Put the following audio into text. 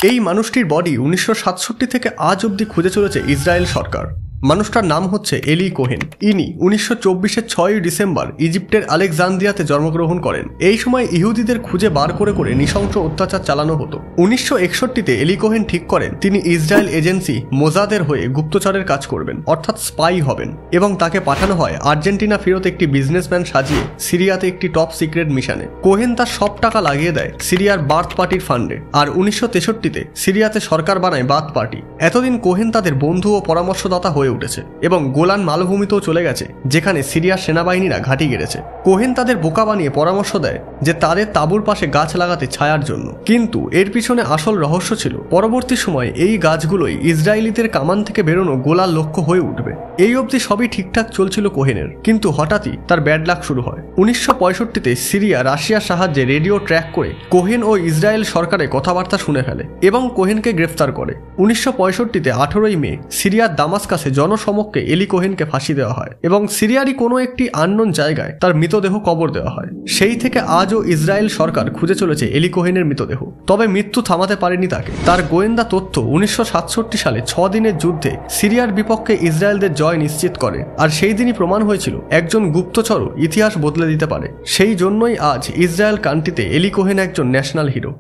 এই মানুষটির বডি 1967 থেকে আজ অবধি খুঁজে চলেছে ইসরায়েল সরকার। মানুষটার নাম হচ্ছে এলি কোহেন। ইনি 1924-এর 6ই ডিসেম্বর ইজিপ্টের আলেকজান্দ্রিয়াতে জন্মগ্রহণ করেন। এই সময় ইহুদিদের খুঁজে বার করে করে নৃশংস অত্যাচার চালানো হতো। 1961-তে এলি কোহেন ঠিক করেন তিনি ইসরায়েল এজেন্সি মোজাদের হয়ে গুপ্তচরের কাজ করবেন, অর্থাৎ স্পাই হবেন, এবং তাকে পাঠানো হয় আর্জেন্টিনা ফেরত একটি বিজনেসম্যান সাজিয়ে সিরিয়াতে একটি টপ সিক্রেট মিশনে। কোহেন তার সব টাকা লাগিয়ে দেয় সিরিয়ার বার্থ পার্টির ফান্ডে, আর 1963-তে সিরিয়াতে সরকার বানায় বার্থ পার্টি। এতদিন কোহেন তাদের বন্ধু ও পরামর্শদাতা হয়ে উঠেছে এবং গোলান মালভূমিতেও চলে গেছে, যেখানে সিরিয়ার সেনাবাহিনীরা ঘাঁটি গেড়েছে। কোহেন তাদের বোকা বানিয়ে পরামর্শ দেয় যে তাদের তাঁবুর পাশে গাছ লাগাতে ছায়ার জন্য, কিন্তু এর পিছনে আসল রহস্য ছিল পরবর্তী সময়ে এই গাছগুলোই ইসরায়েলিদের কামান থেকে বেরোনো গোলার লক্ষ্য হয়ে উঠবে। এই অবধি সবই ঠিকঠাক চলছিল কোহেনের, কিন্তু হঠাৎই তার ব্যাড লাক শুরু হয়। 1965-তে সিরিয়া রাশিয়ার সাহায্যে রেডিও ট্র্যাক করে কোহেন ও ইসরায়েল সরকারের কথাবার্তা শুনে ফেলে এবং কোহেনকে গ্রেফতার করে। 1965-তে 18ই মে সিরিয়ার দামাস্কাসে জনসমক্ষে এলি কোহেনকে ফাঁসি দেওয়া হয় এবং সিরিয়ারই কোনো একটি আননোন জায়গায় তার মৃতদেহ কবর দেওয়া হয়। সেই থেকে আজও ইসরায়েল সরকার খুঁজে চলেছে এলি কোহেনের মৃতদেহ, তবে মৃত্যু থামাতে পারেনি তাকে। তার গোয়েন্দা তথ্য 1967 সালে 6 দিনের যুদ্ধে সিরিয়ার বিপক্ষে ইসরায়েলদের জয় নিশ্চিত করে, আর সেই দিনই প্রমাণ হয়েছিল একজন গুপ্তচরও ইতিহাস বদলে দিতে পারে। সেই জন্যই আজ ইসরায়েল কান্ট্রিতে এলি কোহেন একজন ন্যাশনাল হিরো।